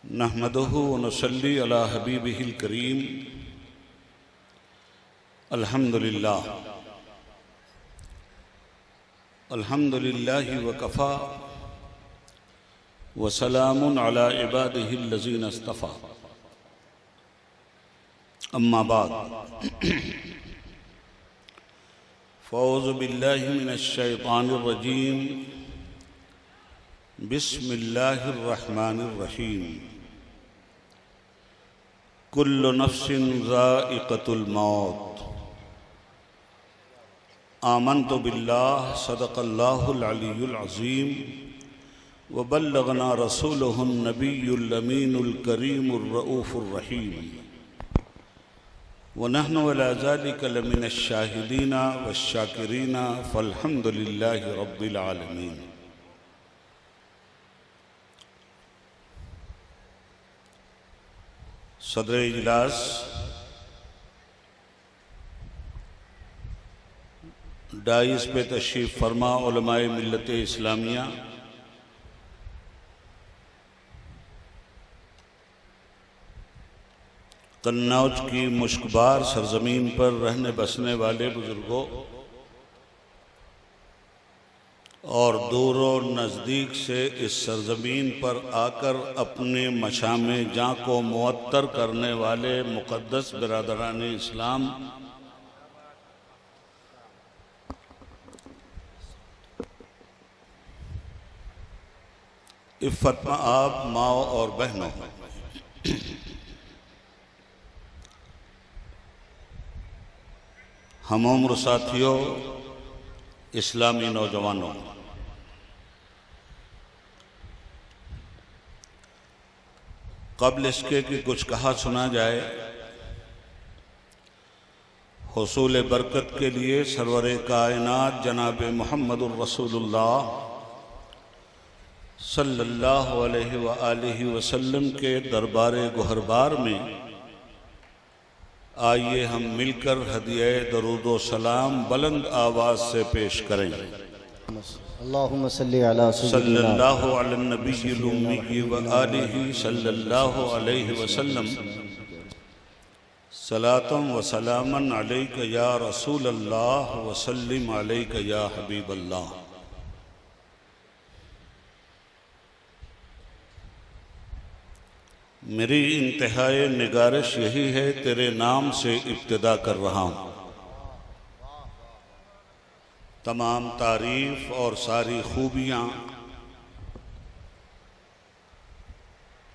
नहमदुहु व नसल्ली अला हबीबिहिल करीम। अल्हम्दुलिल्लाह अल्हम्दुलिल्लाहि व कफ़ा व सलामुन अला इबादिहिल लज़ीना इस्तफ़ा। अम्मा बाद फ़ौज़ु बिल्लाहि मिनश शैतानिर रजीम। बिस्मिल्लाहिर रहमानिर रहीम। कुल्लु नफ्सिन ज़ाइक़तुल मौत। आमन्तु बिल्लाह सदक़ल्लाहुल अलियुल अज़ीम व बल्लगना रसूलुहुन नबियुल अमीनुल करीमुर रऊफ़ुर रहीम व नहनु अला ज़ालिका लमिनश शाहिदीना वश्शाकिरीना फ़ल्हम्दुलिल्लाहि रब्बिल आलमीन। सदर इजलास डाइस पे तशरीफ़ फरमा उलमाए मिल्लत इस्लामिया, कन्नौज की मुश्कबार सरजमीन पर रहने बसने वाले बुजुर्गों और दूर और नज़दीक से इस सरजमीन पर आकर अपने मशामे जाँ को मुअत्तर करने वाले मुक़द्दस बिरादरान इस्लाम, इफ़्फ़त आप माओ और बहनों, हम उम्र साथियों, इस्लामी नौजवानों, क़ब्ल इसके कि कुछ कहा सुना जाए, हुसूल बरकत के लिए सरवरे कायनात जनाब मुहम्मदुर रसूलुल्लाह सल्लल्लाहु अलैहि व आलिहि वसल्लम के दरबारे गुहरबार में आइए हम मिलकर हदिया दरूद व सलाम बुलंद आवाज़ से पेश करें। अल्लाहुम्मा सल्ली अला सल्लल्लाहु अला नबिय्यिल उम्मी व आलिहि सल्लल्लाहु अलैहि वसल्लम। सलातम व सलामन अलैका या रसूल अल्लाह व सल्लिम अलैका या हबीब अल्लाह। मेरी इंतहाए निगारिश यही है, तेरे नाम से इब्तिदा कर रहा हूँ। तमाम तारीफ़ और सारी खूबियाँ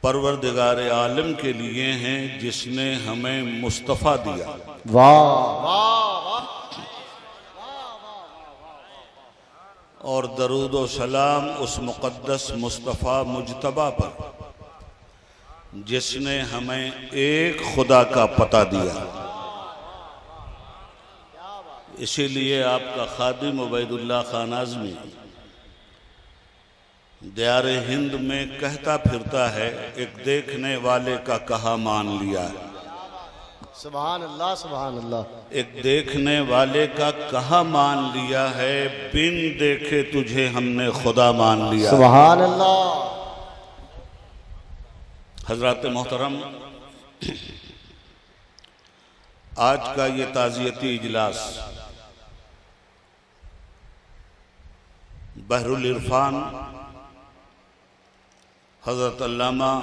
परवरदिगार आलम के लिए हैं, जिसने हमें मुस्तफ़ा दिया। और दरूद व सलाम उस मुक़द्दस मुस्तफ़ा मुजतबा पर जिसने हमें एक खुदा का पता दिया। इसीलिए आपका खादिम उबैदुल्लाह खान आज़मी दियार हिंद में कहता फिरता है, एक देखने वाले का कहा मान लिया है। सुभान अल्लाह, सुभान अल्लाह। एक देखने वाले का कहा मान लिया है, बिन देखे तुझे हमने खुदा मान लिया। सुभान अल्लाह। हज़रात मोहतरम, आज का ये ताज़ियती इजलास बहरुल इरफान हज़रत अल्लामा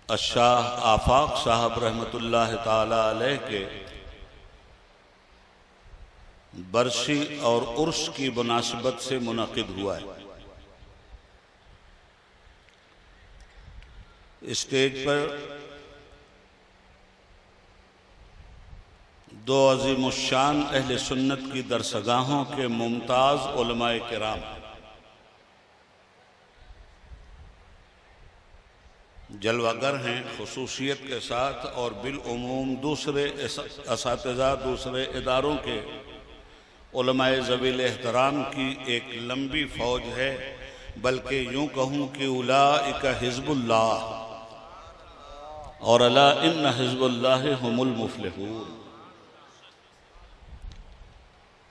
अशाह आफाक साहब रहमतुल्लाह ताला अलैह के बरसी और उर्स की मुनासिबत से मुनक़िद हुआ है। स्टेज पर दो अज़ीमुश्शान अहले सुन्नत की दरसगाहों के मुमताज़ उलमाए किराम, जलवागर हैं खुसूसियत के साथ, और बिलउमूम दूसरे असातिज़ा दूसरे इदारों के उलमाए ज़वील एहतराम की एक लंबी फ़ौज है। बल्कि यूँ कहूँ कि उलाइका हिज़्बुल्लाह और अला इन्न हिज़्बुल्लाहि हुमुल मुफ़्लिहून।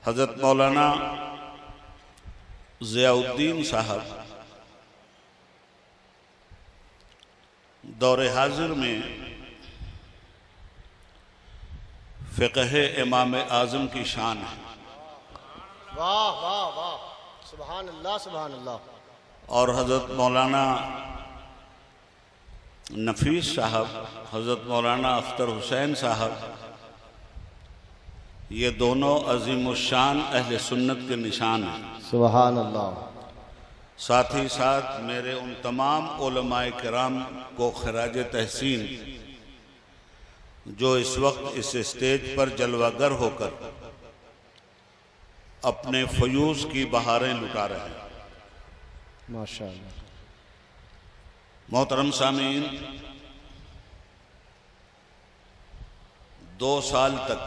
हज़रत मौलाना ज़ियाउद्दीन साहब दौरे हाजिर में फ़िक़्ह इमाम आज़म की शान है। वाह वाह वाह, सुभान अल्लाह सुभान अल्लाह। और हज़रत मौलाना नफीस साहब, हज़रत मौलाना अख्तर हुसैन साहब, ये दोनों अज़ीमुश्शान अहले सुन्नत के निशान हैं। सुभान अल्लाह। साथ ही साथ मेरे उन तमाम उलमाए किराम को खराज तहसीन जो इस वक्त इस स्टेज पर जलवागर होकर अपने फ़यूज़ की बहारें लुटा रहे हैं। माशाअल्लाह। मोहतरम सामीन, 2 साल तक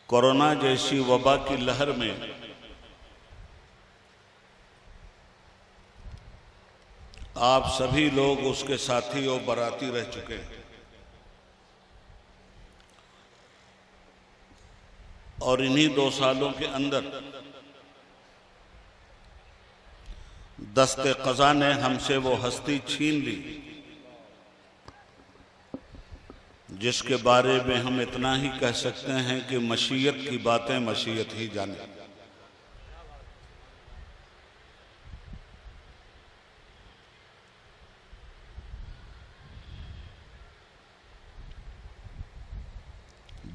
कोरोना जैसी वबा की लहर में आप सभी लोग उसके साथी और बराती रह चुके हैं। और इन्हीं 2 सालों के अंदर दस्ते क़ज़ा ने हमसे वो हस्ती छीन ली जिसके बारे में हम इतना ही कह सकते हैं कि मशीयत की बातें मशीयत ही जाने।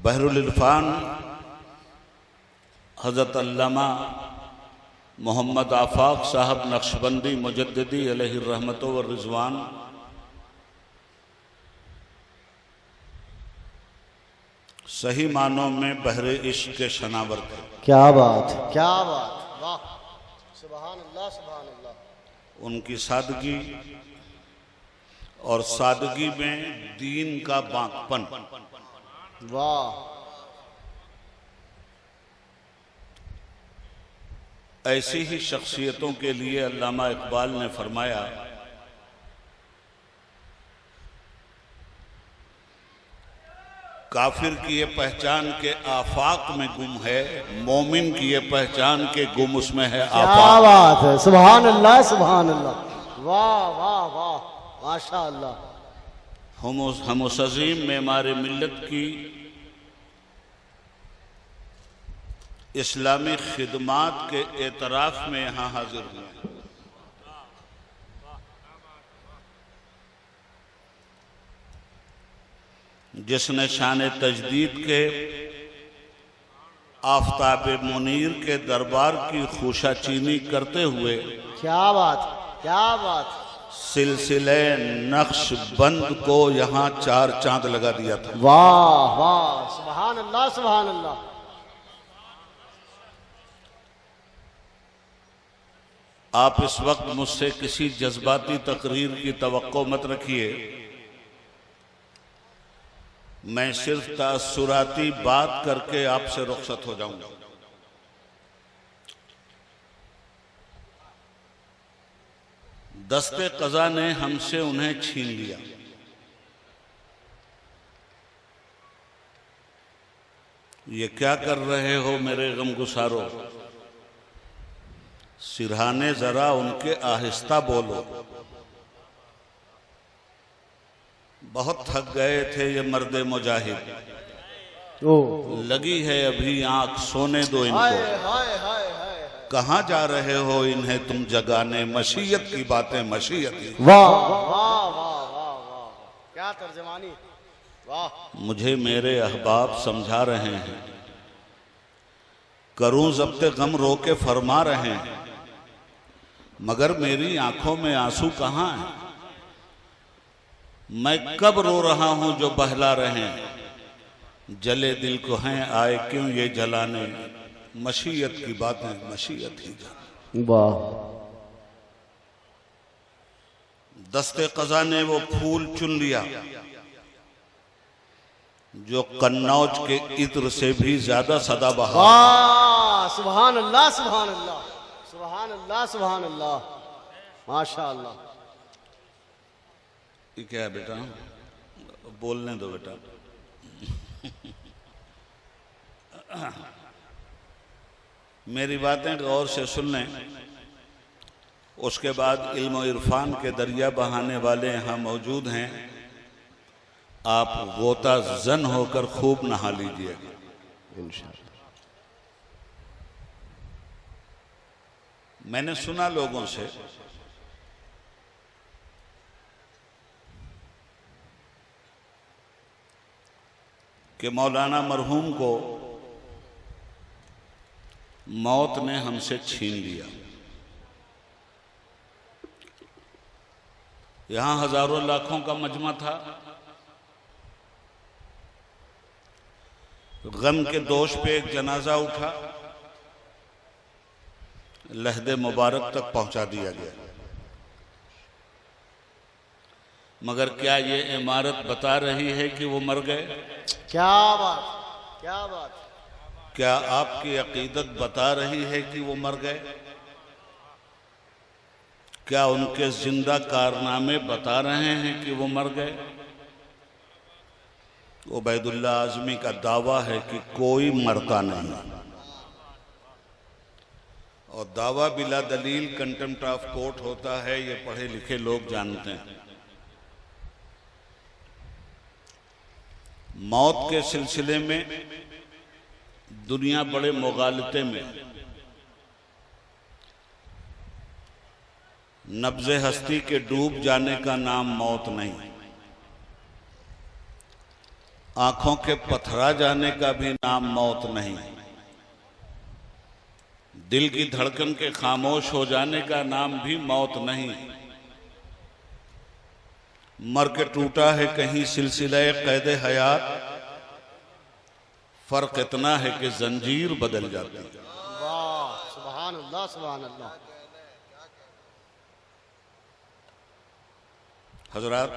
बहरुल इरफान हज़रत अल्लामा मोहम्मद आफाक साहब नक्शबंदी मुजद्दिदी अलैहि रहमतो व रिज़वान सही मानों में बहरे इश्क के शनावर थे। क्या बात, क्या बात, वाह, सुभान अल्लाह सुभान अल्लाह। उनकी सादगी और सादगी में दीन का बांकपन, वाह। ऐसी ही शख्सियतों के लिए अल्लामा इकबाल ने फरमाया, काफिर की ये पहचान के आफाक में गुम है, मोमिन की ये पहचान के गुम उसमें है क्या आफाक। बात है, सुभान अल्लाह सुभान अल्लाह, वाह वाह वाह, माशा अल्लाह। हम उस अजीम मेमार मिल्लत की इस्लामी खिदमात के एतराफ़ में यहाँ हाजिर हुए। जिसने शान तजदीद के आफताब मुनीर के दरबार की खुशाचीनी करते हुए क्या बात, क्या बात, सिलसिले नक्शबंद को यहाँ 4 चांद लगा दिया था। वाह वाह, सुभान अल्लाह सुभान अल्लाह। आप इस वक्त मुझसे किसी जज्बाती तकरीर की तवक्को मत रखिए। मैं सिर्फ तासुराती बात करके आपसे रुखसत हो जाऊंगा। दस्ते क़ज़ा ने हमसे उन्हें छीन लिया। ये क्या कर रहे हो मेरे गमगुसारो, सिरहाने जरा उनके आहिस्ता बोलो। बहुत थक गए थे ये मर्दे मुजाहिद, लगी है अभी आंख, सोने दो हाय इनको। हाय हाय हाय, कहाँ जा रहे हो इन्हें तुम जगाने, मशीयत की बातें मशीयत ही। वाह वाह वाह वाह वाह, क्या तर्जमानी, वाह। मुझे मेरे अहबाब समझा रहे हैं, करूं ज़ब्ते गम रोके फरमा रहे हैं, मगर मेरी आंखों में आंसू कहाँ हैं। मैं कब रो रहा हूं जो बहला रहे हैं, जले दिल को हैं आए क्यों ये जलाने, मशीयत की बातें मशीयत ही जाने। वाह। दस्ते क़ज़ा ने वो फूल चुन लिया जो कन्नौज के इत्र से भी ज्यादा सदाबहार। वाह, सुभान अल्लाह सुभान अल्लाह, सुभान अल्लाह सुभान अल्लाह, माशा अल्लाह। ये क्या है बेटा, बोलने दो बेटा। मेरी बातें गौर से सुन लें। उसके बाद इल्म और इरफान के दरिया बहाने वाले यहाँ मौजूद हैं। आप गोता जन होकर खूब नहा लीजिएगा इंशाअल्लाह। मैंने सुना लोगों से कि मौलाना मरहूम को मौत ने हमसे छीन लिया। यहां हजारों लाखों का मजमा था। गम के दोष पे एक जनाजा उठा, लहदे मुबारक तक पहुंचा दिया गया। मगर क्या ये इमारत बता रही है कि वो मर गए? क्या बात, क्या बात। क्या आपकी अकीदत बता रही है कि वो मर गए? क्या उनके जिंदा कारनामे बता रहे हैं कि वो मर गए? उबैदुल्लाह आज़मी का दावा है कि कोई मरता नहीं, और दावा बिला दलील कंटेम्प्ट ऑफ कोर्ट होता है, ये पढ़े लिखे लोग जानते हैं। मौत के सिलसिले में दुनिया बड़े मुगालते में, नब्ज़े हस्ती के डूब जाने का नाम मौत नहीं, आंखों के पथरा जाने का भी नाम मौत नहीं, दिल की धड़कन के खामोश हो जाने का नाम भी मौत नहीं। मर के टूटा है कहीं सिलसिला कैद हयात, फर्क इतना है कि जंजीर बदल जाती है। वाह, सुभान अल्लाह, सुभान अल्लाह। हजरात,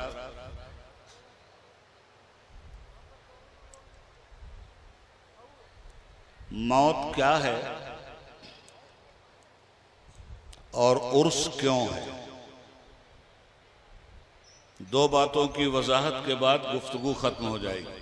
मौत क्या है और उर्स क्यों है, दो बातों की वजाहत के बाद गुफ्तगू खत्म हो जाएगी।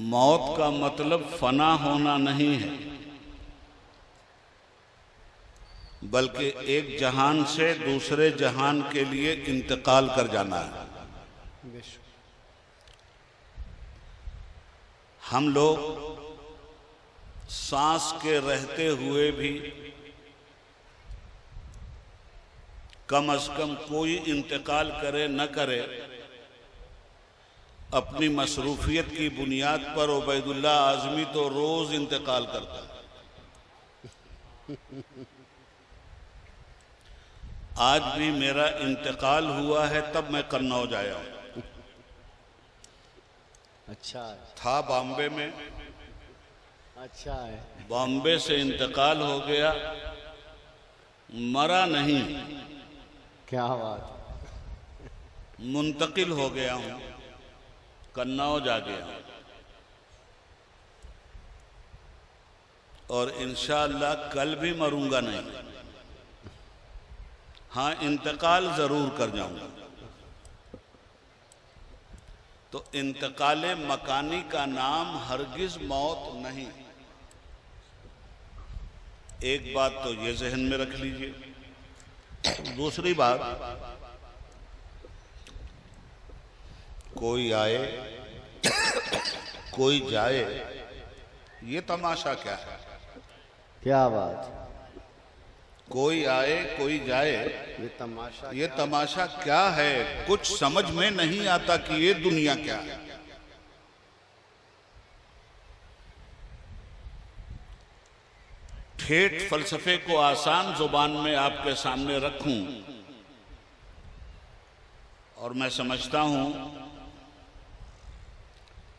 मौत का मतलब फना होना नहीं है, बल्कि एक जहान से दूसरे जहान के लिए इंतकाल कर जाना है। हम लोग सांस के रहते हुए भी कम से कम कोई इंतकाल करे न करे, अपनी मसरूफियत की बुनियाद पर उबैदुल्लाह आज़मी तो रोज इंतकाल करता है। आज भी मेरा इंतकाल हुआ है तब मैं कन्नौज आया हूं। अच्छा है, था बॉम्बे में, अच्छा है। बॉम्बे से इंतकाल हो गया, मरा नहीं, क्या बात। मुंतकिल हो गया हूं, कन्नौज आ गया हूं, और इंशाअल्लाह कल भी मरूंगा नहीं। हाँ, इंतकाल जरूर कर जाऊंगा। तो इंतकाले मकानी का नाम हरगिज मौत नहीं। एक बात तो ये जहन में रख लीजिए। दूसरी बात, कोई आए कोई जाए, ये तमाशा क्या है? क्या बात। कोई आए कोई जाए, ये तमाशा क्या है? कुछ समझ में नहीं आता कि ये दुनिया क्या है। ठेठ फलसफे को आसान जुबान में आपके सामने रखूं, और मैं समझता हूं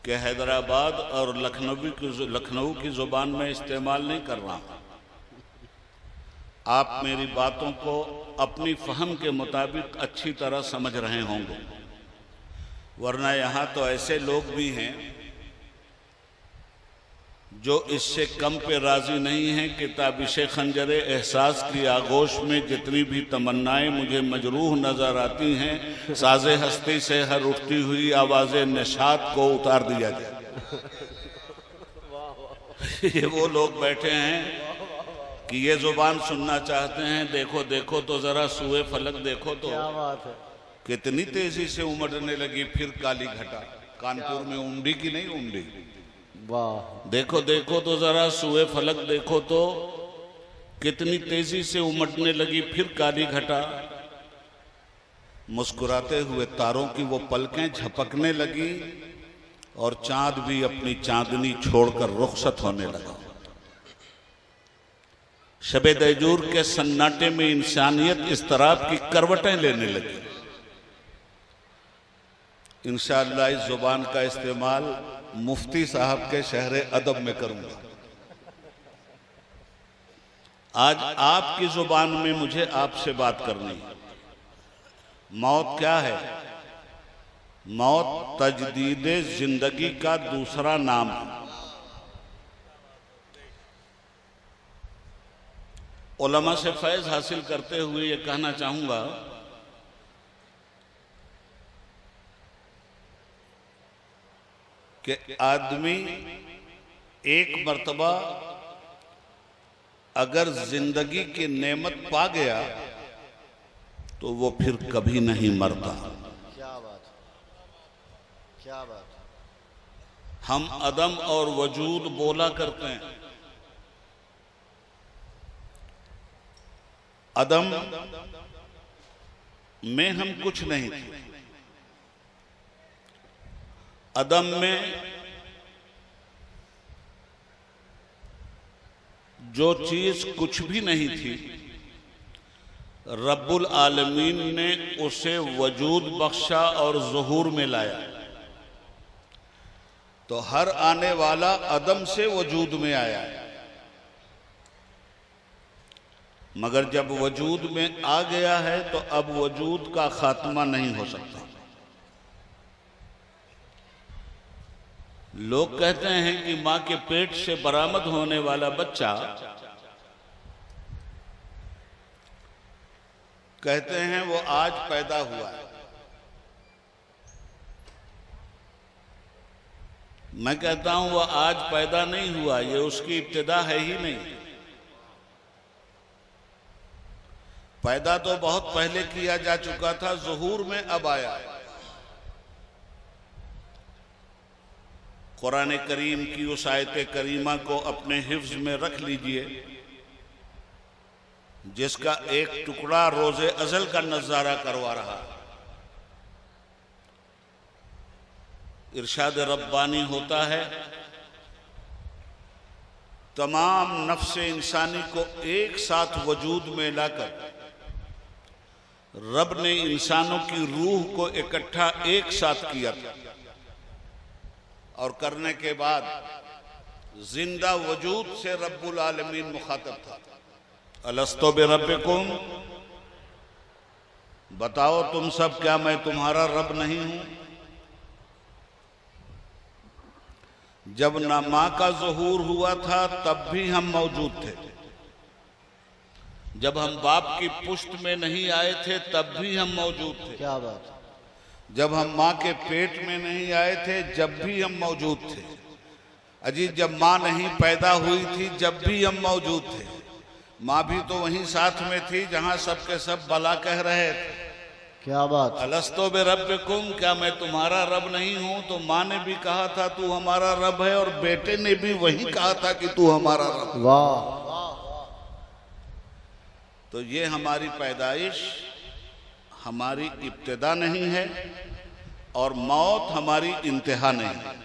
कि हैदराबाद और लखनऊ की जुबान में इस्तेमाल नहीं कर रहा हूं। आप मेरी बातों को अपनी फहम के मुताबिक अच्छी तरह समझ रहे होंगे, वरना यहाँ तो ऐसे लोग भी हैं जो इससे कम पे राजी नहीं है कि ताबिश खंजर एहसास की आगोश में जितनी भी तमन्नाएं मुझे मजरूह नजर आती हैं, साज़े हस्ती से हर उठती हुई आवाज़ निशात को उतार दिया जाए। ये वो लोग बैठे हैं कि ये जुबान सुनना चाहते हैं, देखो देखो तो जरा सूए फलक देखो तो क्या बात है। कितनी तेजी से उमड़ने लगी फिर काली घटा। कानपुर में उमड़ी की नहीं उमड़ी, वाह। देखो देखो तो जरा सूए फलक देखो तो कितनी तेजी से उमड़ने लगी फिर काली घटा। मुस्कुराते हुए तारों की वो पलकें झपकने लगी और चांद भी अपनी चांदनी छोड़कर रुखसत होने लगा। शबे दैजूर के सन्नाटे में इंसानियत इस्तराब की करवटें लेने लगी। इंशाअल्लाह इस जुबान का इस्तेमाल मुफ्ती साहब के शहरे अदब में करूंगा। आज आपकी जुबान में मुझे आपसे बात करनी है। मौत क्या है? मौत तजदीद जिंदगी का दूसरा नाम है। उलमा से फैज हासिल करते हुए ये कहना चाहूंगा कि आदमी एक मर्तबा अगर जिंदगी की नेमत पा गया तो वो फिर कभी नहीं मरता। क्या बात, क्या बात। हम अदम और वजूद बोला करते हैं। अदम में हम कुछ नहीं थे। अदम में जो चीज कुछ भी नहीं थी, रब्बुल आलमीन ने उसे वजूद बख्शा और ज़ुहूर में लाया। तो हर आने वाला अदम से वजूद में आया, मगर जब वजूद में आ गया है तो अब वजूद का खात्मा नहीं हो सकता। लोग कहते हैं कि मां के पेट से बरामद होने वाला बच्चा, कहते हैं वो आज पैदा हुआ है। मैं कहता हूं वो आज पैदा नहीं हुआ, ये उसकी इब्तिदा है ही नहीं। पैदा तो बहुत पहले किया जा चुका था, ज़ुहूर में अब आया है। कुरान करीम की उस आयत करीमा को अपने हिफ्ज में रख लीजिए जिसका एक टुकड़ा रोज़े अज़ल का नज़ारा करवा रहा है। इरशाद रब्बानी होता है, तमाम नफ्स इंसानी को एक साथ वजूद में लाकर रब ने इंसानों की रूह को इकट्ठा एक साथ किया था और करने के बाद जिंदा वजूद से रब्बुल आलमीन मुखातब था। अलस्तो बिरब्बिकुम, बताओ तुम सब क्या मैं तुम्हारा रब नहीं हूं? जब ना मां का ज़ुहूर हुआ था तब भी हम मौजूद थे। जब हम बाप की पुश्त में नहीं आए थे तब भी हम मौजूद थे। क्या बात। जब हम मां के पेट में नहीं आए थे जब भी हम मौजूद थे। अजी जब मां नहीं पैदा हुई थी जब भी हम मौजूद थे। मां भी तो वहीं साथ में थी जहां सबके सब बला कह रहे थे। क्या बात। अलस्तो बिरब्बिकुम, क्या मैं तुम्हारा रब नहीं हूं? तो मां ने भी कहा था तू हमारा रब है और बेटे ने भी वही कहा था कि तू हमारा रब। वाह। तो ये हमारी पैदाइश, हमारी इब्तिदा नहीं है और मौत हमारी इंतहा नहीं है।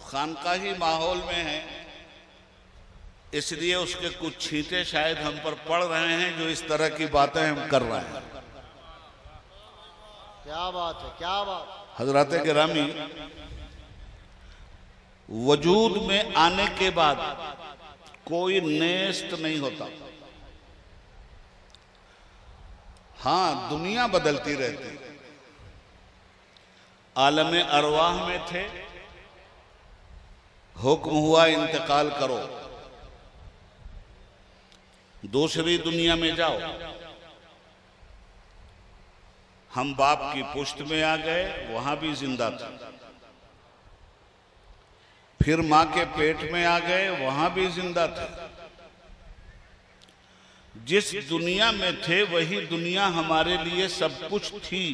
खानकाही माहौल में है इसलिए उसके कुछ छींटे शायद हम पर पड़ रहे हैं जो इस तरह की बातें हम कर रहे हैं। क्या बात है, क्या बात। हजरात गिरामी, वजूद में आने के बाद कोई नेस्त नहीं होता। हाँ, दुनिया बदलती रहती, आलम अरवाह में थे, हुक्म हुआ इंतकाल करो, दूसरी दुनिया में जाओ। हम बाप की पुश्त में आ गए, वहां भी जिंदा था। फिर मां के पेट में आ गए, वहां भी जिंदा थे। जिस दुनिया में थे वही दुनिया हमारे लिए सब कुछ थी,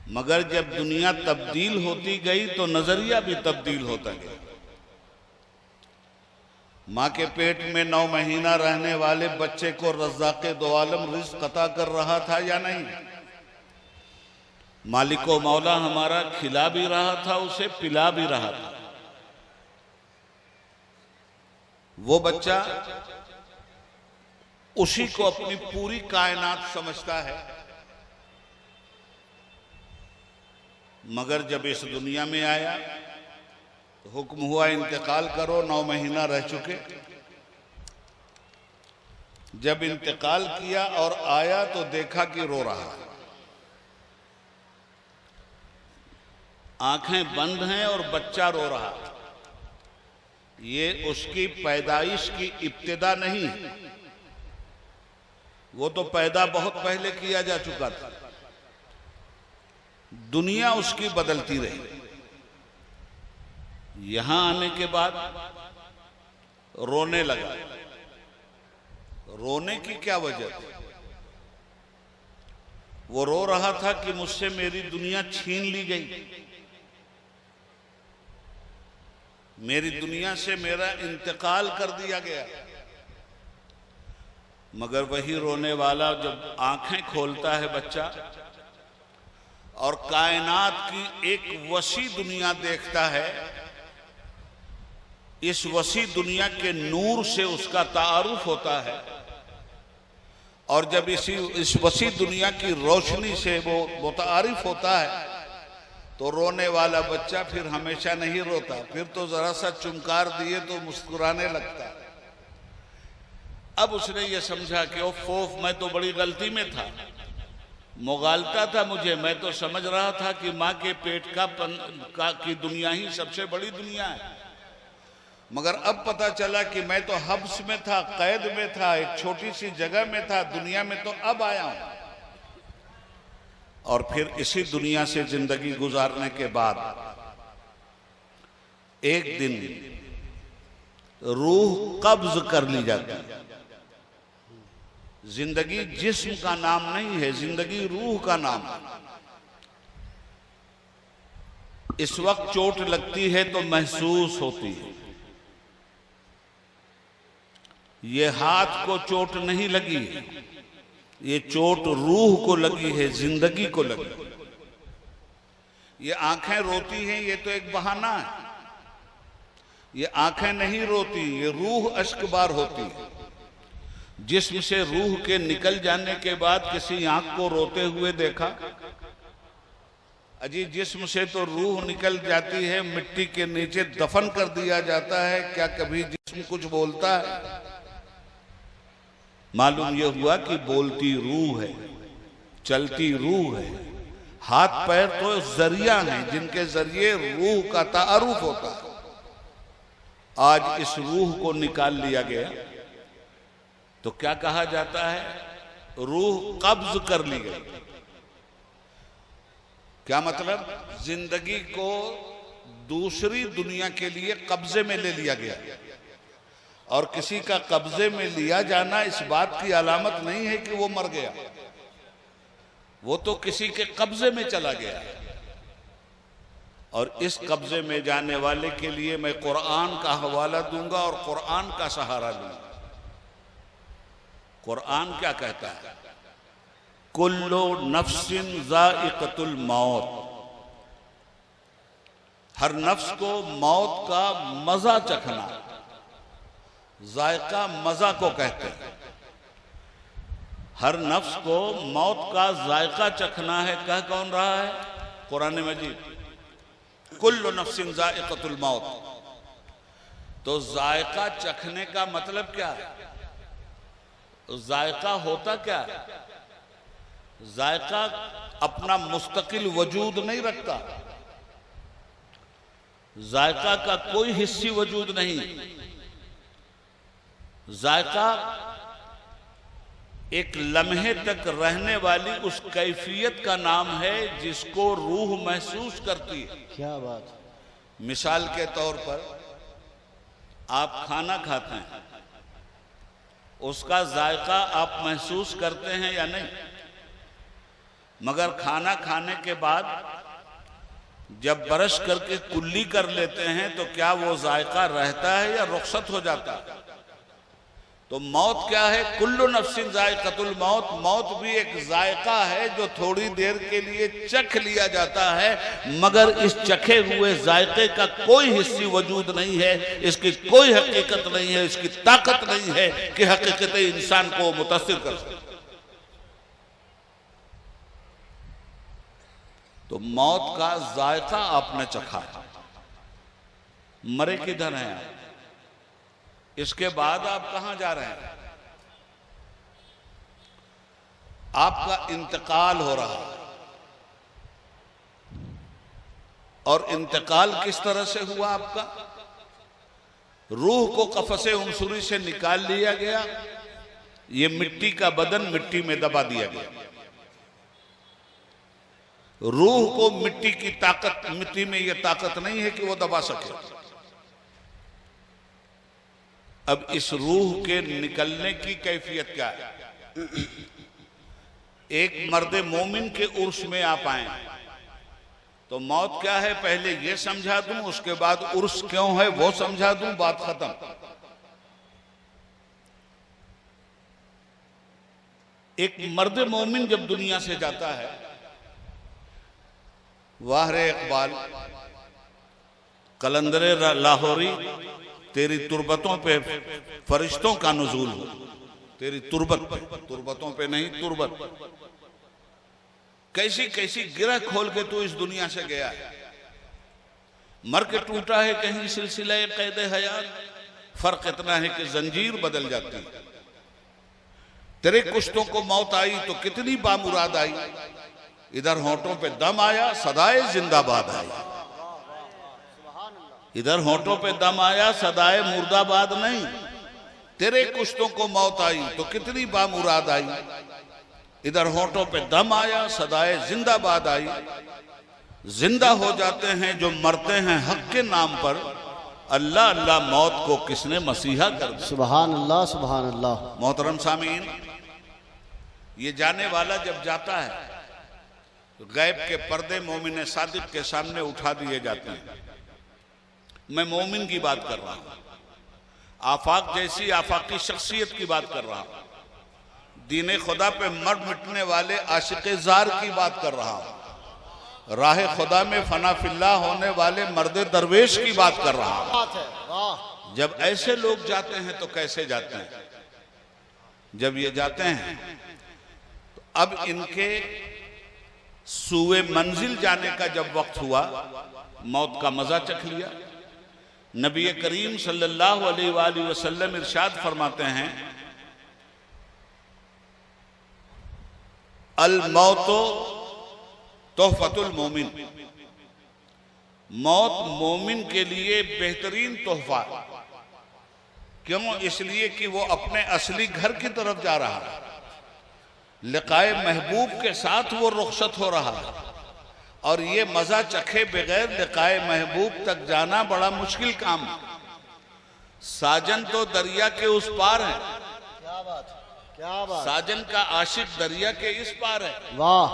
मगर जब दुनिया तब्दील होती गई तो नजरिया भी तब्दील होता गया। मां के पेट में 9 महीना रहने वाले बच्चे को रज़्ज़ाक़े दो आलम रिज़्क़ अता कर रहा था या नहीं? मालिको मौला हमारा खिला भी रहा था, उसे पिला भी रहा था। वो बच्चा उसी को अपनी पूरी कायनात समझता है, मगर जब इस दुनिया में आया तो हुक्म हुआ इंतकाल करो, 9 महीना रह चुके। जब इंतकाल किया और आया तो देखा कि रो रहा है, आंखें बंद हैं और बच्चा रो रहा है। ये उसकी पैदाइश की इब्तिदा नहीं, वो तो पैदा बहुत पहले किया जा चुका था। दुनिया उसकी बदलती रही। यहां आने के बाद रोने लगा। रोने की क्या वजह थी? वो रो रहा था कि मुझसे मेरी दुनिया छीन ली गई, मेरी दुनिया से मेरा इंतकाल कर दिया गया। मगर वही रोने वाला जब आंखें खोलता है बच्चा और कायनात की एक वसी दुनिया देखता है, इस वसी दुनिया के नूर से उसका तारुफ होता है, और जब इस वसी दुनिया की रोशनी से वो मुतारिफ होता है तो रोने वाला बच्चा फिर हमेशा नहीं रोता, फिर तो जरा सा चुमकार दिए तो मुस्कुराने लगता। अब उसने ये समझा कि ओ फोफ, मैं तो बड़ी गलती में था, मुगालता था मुझे। मैं तो समझ रहा था कि माँ के पेट की दुनिया ही सबसे बड़ी दुनिया है, मगर अब पता चला कि मैं तो हब्स में था, कैद में था, एक छोटी सी जगह में था। दुनिया में तो अब आया हूं। और फिर इसी दुनिया से जिंदगी गुजारने के बाद एक दिन रूह कब्ज कर ली जाती है। जिंदगी जिस्म का नाम नहीं है, जिंदगी रूह का नाम है। इस वक्त चोट लगती है तो महसूस होती है। ये हाथ को चोट नहीं लगी, ये चोट रूह को लगी है, जिंदगी को लगी। ये आंखें रोती हैं, ये तो एक बहाना है। ये आंखें नहीं रोती, ये रूह अश्कबार होती है। जिस्म से रूह के निकल जाने के बाद किसी आंख को रोते हुए देखा? अजी, जिस्म से तो रूह निकल जाती है, मिट्टी के नीचे दफन कर दिया जाता है, क्या कभी जिस्म कुछ बोलता है? मालूम यह हुआ कि बोलती रूह है, चलती रूह है। हाथ पैर तो जरिया हैं जिनके जरिए रूह का तारुफ होता है। आज इस रूह को निकाल लिया गया तो क्या कहा जाता है? रूह कब्ज कर ली गई। क्या मतलब? जिंदगी को दूसरी दुनिया के लिए कब्जे में ले लिया गया। और किसी का कब्जे में लिया जाना इस बात की अलामत नहीं है कि वो मर गया, वो तो किसी के कब्जे में चला गया। और इस कब्जे में जाने वाले के लिए मैं कुरान का हवाला दूंगा और कुरान का सहारा लूंगा। कुरान क्या कहता है? कुल्लु नफ्सिन ज़ाइक़तुल मौत। हर नफ्स को मौत का मजा चखना। जायका मजा को कहते हैं। हर नफ्स को मौत का जायका चखना है। कह कौन रहा है? कुरान मजीद। कुल्लु नफ्सिन ज़ाइक़तुल मौत। तो जायका चखने का मतलब क्या है? जायका होता क्या है? जायका अपना मुस्तकिल वजूद नहीं रखता, जायका का कोई हिस्सी वजूद नहीं। जायका एक लम्हे तक रहने वाली उस कैफियत का नाम है जिसको रूह महसूस करती है। क्या बात। मिसाल के तौर पर आप खाना खाते हैं, उसका जायका आप महसूस करते हैं या नहीं? मगर खाना खाने के बाद जब ब्रश करके कुल्ली कर लेते हैं तो क्या वो जायका रहता है या रुखसत हो जाता है? तो मौत क्या है? कुल्लु नफ्सिन जायकातुल मौत। मौत भी एक जायका है जो थोड़ी देर के लिए चख लिया जाता है, मगर इस चखे हुए जायके का कोई हिस्सी वजूद नहीं है, इसकी कोई हकीकत नहीं है, इसकी ताकत नहीं है कि हकीकत इंसान को मुतासिर कर सके। तो मौत का जायका आपने चखा है, मरे किधर हैं आप? इसके बाद आप कहां जा रहे हैं? आपका इंतकाल हो रहा है, और इंतकाल किस तरह से हुआ आपका? रूह को कफसे उनसुरी से निकाल लिया गया, ये मिट्टी का बदन मिट्टी में दबा दिया गया। रूह को मिट्टी की ताकत, मिट्टी में यह ताकत नहीं है कि वो दबा सके। अब इस रूह के निकलने की कैफियत क्या है? एक मर्द मोमिन के उर्स में आप आए तो मौत क्या है पहले ये समझा दूं, उसके बाद उर्स क्यों है वो समझा दूं, बात खत्म। एक मर्द मोमिन जब दुनिया से जाता है, वाहरे इकबाल, कलंदरे लाहौरी, तेरी तुरबतों पे फरिश्तों का नुज़ूल हो। तेरी तुरबत पे, तुरबतों पे नहीं, तुरबत। कैसी कैसी गिरह खोल के तू इस दुनिया से गया है। मर के टूटा है कहीं सिलसिला कैद हयात, फर्क इतना है कि जंजीर बदल जाती है। तेरे कुश्तों को मौत आई तो कितनी बामुराद आई, इधर होंठों पे दम आया, सदाए जिंदाबाद आई। इधर होंठों पे दम आया, सदाए मुर्दाबाद नहीं। तेरे कुश्तों को मौत आई तो कितनी बामुराद आई, इधर होंठों पे दम आया, सदाए जिंदाबाद आई। जिंदा हो जाते हैं जो मरते हैं हक के नाम पर, अल्लाह अल्लाह मौत को किसने मसीहा कर दिया। सुभान अल्लाह, सुभान अल्लाह। मोहतरम सामीन, ये जाने वाला जब जाता है तो गैब के पर्दे मोमिन सादिक के सामने उठा दिए जाते हैं। मैं मोमिन की बात कर रहा हूं, आफाक जैसी आफाकी शख्सियत की बात कर रहा हूं, दीन खुदा पे मर मिटने वाले आशिक़े ज़ार की बात कर रहा हूं, राह खुदा में फना फिल्ला होने वाले मर्द दरवेश की बात कर रहा हूं। जब ऐसे लोग जाते हैं तो कैसे जाते हैं? जब ये जाते हैं तो अब इनके सूए मंजिल जाने का जब वक्त हुआ, मौत का मजा चख लिया। नबी करीम सल्लल्लाहु अलैहि वसल्लम इरशाद फरमाते हैं, अल मौतो तोहफतुल मोमिन। मौत मोमिन के लिए बेहतरीन तोहफा। क्यों? इसलिए कि वो अपने असली घर की तरफ जा रहा है, लिकाए महबूब के साथ वो रुखसत हो रहा है, और ये मजा चखे बगैर लिकाए महबूब तक जाना बड़ा मुश्किल काम है। साजन तो दरिया के उस पार है। क्या बात, क्या बात। साजन का आशिक दरिया के इस पार है। वाह।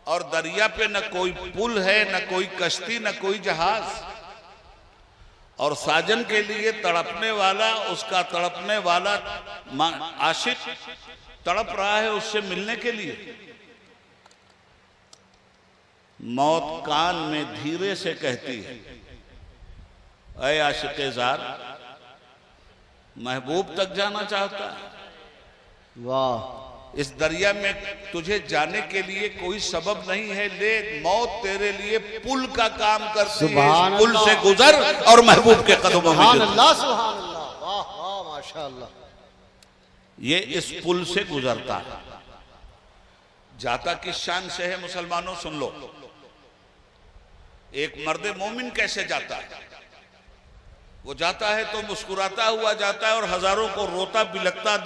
और दरिया पे न कोई पुल है, न कोई कश्ती, न कोई जहाज। और साजन के लिए तड़पने वाला, उसका तड़पने वाला आशिक तड़प रहा है उससे मिलने के लिए। मौत कान में धीरे से कहती है, ऐ आशिक़े ज़ार, महबूब तक जाना चाहता है। वाह। इस दरिया में तुझे जाने के लिए कोई सबब नहीं है, ले मौत तेरे लिए पुल का काम करती है। इस पुल से गुजर और महबूब के कदमों में सुभान अल्लाह, सुभान अल्लाह। वाह वाह, माशाअल्लाह। ये इस पुल से गुजरता है। जाता किस शान से है मुसलमानों, सुन लो। एक मर्द मोमिन कैसे जाता है? वो जाता है तो मुस्कुराता हुआ जाता है और हजारों को रोता बिलखता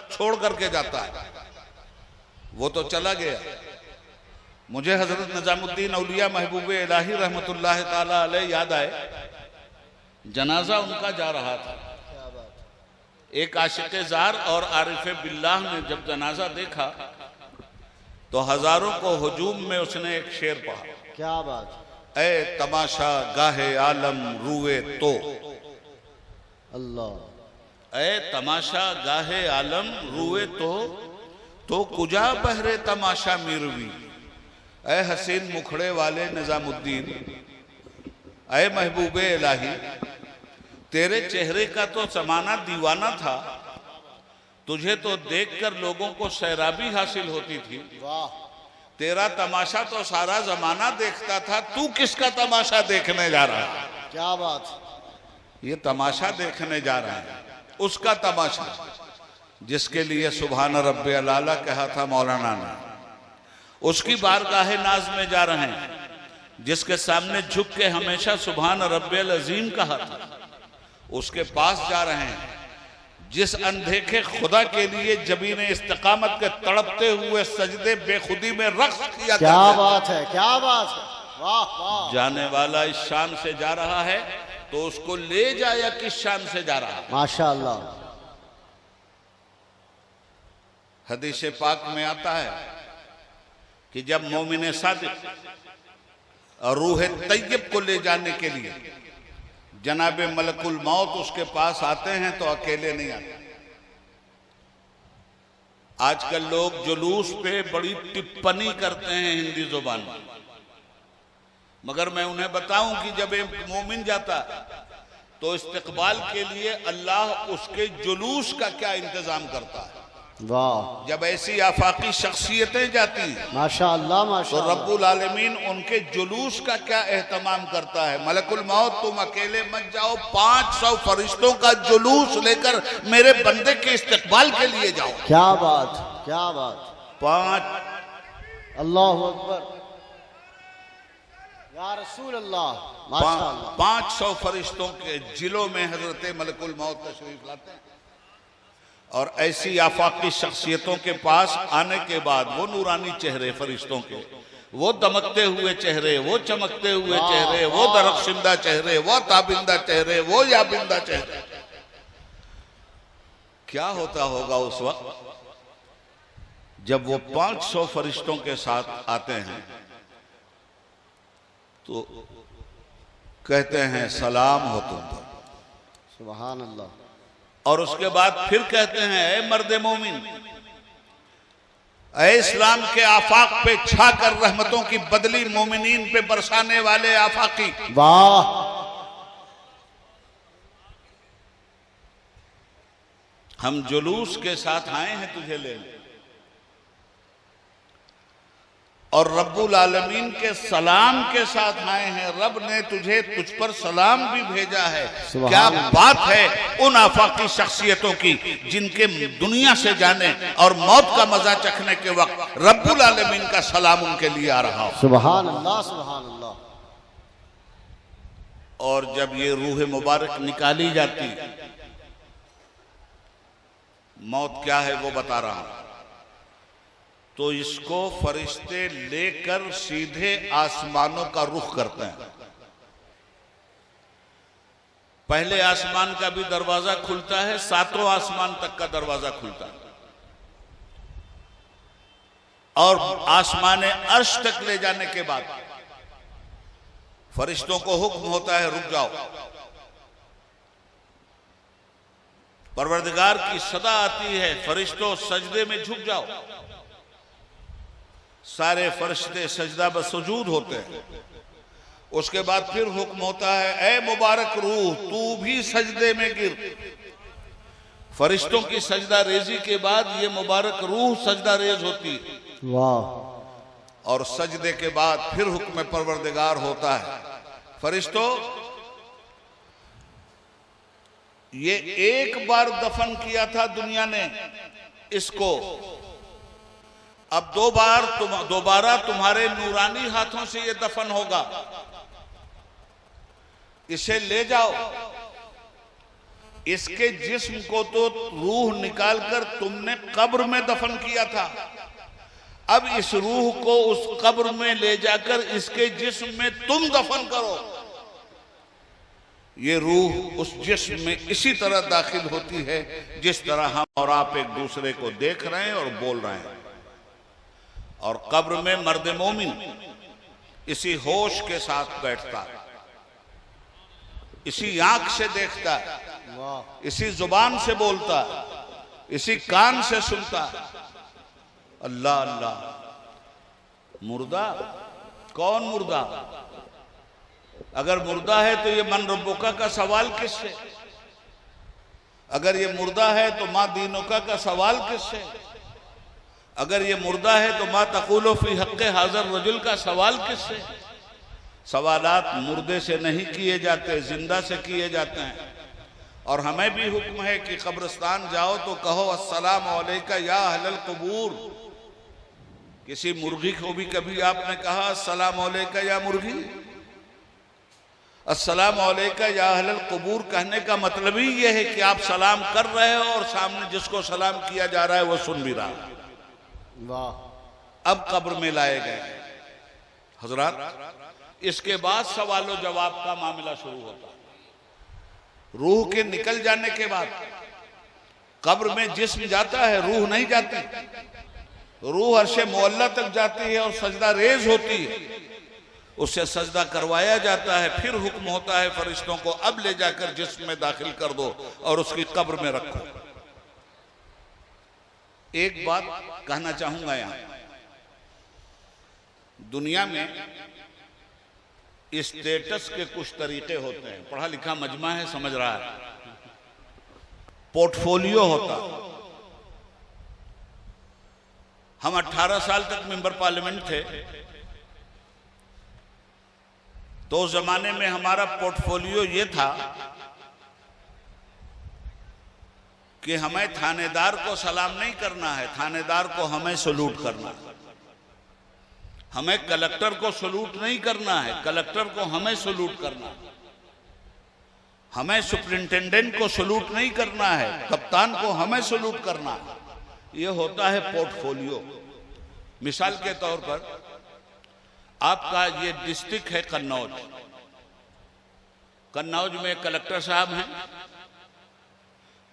छोड़ करके जाता है। वो तो चला गया। मुझे हजरत निजामुद्दीन औलिया महबूब इलाही रहमतुल्लाह ताला अलैह याद आए। जनाजा उनका जा रहा था। एक आशिक़े ज़ार और आरिफ़े बिल्लाह ने जब जनाजा देखा तो हजारों को हुजूम में उसने एक शेर पढ़ा। क्या बात। ए तमाशा गाहे आलम रूए तो, अल्लाह। ए तमाशा गाहे आलम रूए तो कुजा बहरे तमाशा मिरवी। ए हसीन मुखड़े वाले निजामुद्दीन, ए महबूबे इलाही, तेरे चेहरे का तो जमाना दीवाना था, तुझे तो देखकर लोगों को सैराबी हासिल होती थी। वाह। तेरा तमाशा तो सारा जमाना देखता था, तू किसका तमाशा देखने जा रहा है? क्या बात। ये तमाशा देखने जा रहा है, उसका तमाशा जिसके लिए सुभान रब्बियल आला कहा था मौलाना ने। उसकी बारगाहे नाज में जा रहे हैं, जिसके सामने झुक के हमेशा सुभान रब्बियल अजीम कहा था। उसके पास जा रहे हैं जिस अनदेखे खुदा के लिए जबीन इस्तिकामत के तड़पते हुए सजदे बेखुदी में रक्स किया। क्या बात है, क्या बात है। वाह वाह। जाने वाला इस शान से जा रहा है तो उसको ले जाया किस शान से जा रहा है? माशाअल्लाह। हदीस पाक में आता है कि जब मोमिन सादिक और रूह तैयब को ले जाने के लिए जनाबे मलकुल मौत उसके पास आते हैं तो अकेले नहीं आते। आजकल लोग जुलूस पे बड़ी टिप्पणी करते हैं हिंदी जुबान में, मगर मैं उन्हें बताऊं कि जब एक मोमिन जाता तो इस्तकबाल के लिए अल्लाह उसके जुलूस का क्या इंतजाम करता है। वाह। जब ऐसी आफाकी शख्सियतें जाती हैं माशाअल्लाह तो माशाअल्लाह, रब्बुल आलमीन उनके जुलूस का क्या एहतमाम करता है। मलकुल मौत तुम अकेले मत जाओ, 500 फरिश्तों का जुलूस लेकर मेरे बंदे के इस्तकबाल के लिए जाओ। क्या बात, क्या बात। 5 अल्लाहु अकबर या रसूल अल्लाह। माशाअल्लाह। 500 फरिश्तों के जिलों में हजरत मलकुल मौत तशरीफ लाते हैं और ऐसी आफाकी शख्सियतों के पास आने के बाद वो नूरानी चेहरे फरिश्तों के, वो दमकते हुए चेहरे, वो चमकते हुए चेहरे, वो दरख्शिंदा चेहरे, वो ताबिंदा चेहरे, वो याबिंदा चेहरे, क्या होता होगा उस वक्त जब वो 500 फरिश्तों के साथ आते हैं तो कहते हैं सलाम हो तुम पर। सुभान अल्लाह। और उसके बाद फिर कहते हैं ए मर्द मोमिन, ए इस्लाम के आफाक पे छाकर रहमतों की बदली मोमिनीन पे बरसाने वाले आफाकी। वाह। हम जुलूस के साथ आए हैं तुझे लेने और रब्बुल आलमीन के सलाम के साथ आए हैं। रब ने तुझ पर सलाम भी भेजा है। क्या बात है उन आफाकी शख्सियतों की जिनके दुनिया से जाने और मौत का मजा चखने के वक्त रब्बुल आलमीन का सलाम उनके लिए आ रहा हो। सुभान अल्लाह, सुभान अल्लाह। और जब ये रूह मुबारक निकाली जाती, मौत क्या है वो बता रहा हूं, तो इसको फरिश्ते लेकर सीधे आसमानों का रुख करते हैं। पहले आसमान का भी दरवाजा खुलता है, 7वां आसमान तक का दरवाजा खुलता है और आसमान अर्श तक ले जाने के बाद फरिश्तों को हुक्म होता है रुक जाओ। परवरदिगार की सदा आती है, फरिश्तों सजदे में झुक जाओ। सारे फरिश्ते सजदा बसुजूद होते हैं। उसके बाद फिर हुक्म होता है ए मुबारक रूह तू भी सजदे में गिर। फरिश्तों की सजदा रेजी के बाद ये मुबारक रूह सजदा रेज होती है। वाह। और सजदे के बाद फिर हुक्म परवरदिगार होता है फरिश्तों ये एक बार दफन किया था दुनिया ने इसको, अब दोबारा तुम्हारे नूरानी हाथों से ये दफन होगा, इसे ले जाओ। इसके जिस्म को तो रूह निकालकर तुमने कब्र में दफन किया था, अब इस रूह को उस कब्र में ले जाकर इसके जिस्म में तुम दफन करो। ये रूह उस जिस्म में इसी तरह दाखिल होती है जिस तरह हम और आप एक दूसरे को देख रहे हैं और बोल रहे हैं। और कब्र में मर्द मोमिन इसी होश के साथ बैठता, इसी आंख से देखता, इसी जुबान से बोलता, इसी कान से सुनता। अल्लाह अल्लाह। मुर्दा? कौन मुर्दा? अगर मुर्दा है तो ये मन रब्बुका का सवाल किससे? अगर ये मुर्दा है तो माँ दीनुका का सवाल किससे? अगर ये मुर्दा है तो माँ तक़ूलु फी हक़्क़ि हाज़िर रजुल का सवाल किससे? सवालात मुर्दे से नहीं किए जाते, जिंदा से किए जाते हैं। और हमें भी हुक्म है कि कब्रिस्तान जाओ तो कहो अस्सलामु अलैका या अहलल क़ुबूर। किसी मुर्गी को भी कभी आपने कहा अस्सलामु अलैका या मुर्गी? अस्सलामु अलैका या अहलल क़ुबूर कहने का मतलब ही यह है कि आप सलाम कर रहे हो और सामने जिसको सलाम किया जा रहा है वो सुन भी रहा है। वाह। अब कब्र में लाए गए हजरात, इसके बाद सवालो जवाब का मामला शुरू होता है। रूह के निकल जाने के बाद कब्र में जिस्म जाता है, रूह नहीं जाती। रूह अर्शे मुअल्ला तक जाती है और सजदा रेज होती है, उससे सजदा करवाया जाता है। फिर हुक्म होता है फरिश्तों को अब ले जाकर जिस्म में दाखिल कर दो और उसकी कब्र में रखो। एक बात कहना चाहूंगा, यहां दुनिया में स्टेटस के कुछ तरीके होते हैं। पढ़ा लिखा मजमा है, समझ रहा है। पोर्टफोलियो होता। हम 18 साल तक मेंबर पार्लियामेंट थे तो उस जमाने में हमारा पोर्टफोलियो ये था कि हमें थानेदार को सलाम नहीं करना है, थानेदार को हमें सलूट करना है। हमें कलेक्टर को सलूट नहीं करना है, कलेक्टर को हमें सलूट करना है। हमें सुपरिंटेंडेंट को सलूट नहीं करना है, कप्तान को हमें सलूट करना है। यह होता है पोर्टफोलियो। मिसाल के तौर पर आपका ये डिस्ट्रिक्ट है कन्नौज। कन्नौज में कलेक्टर साहब हैं,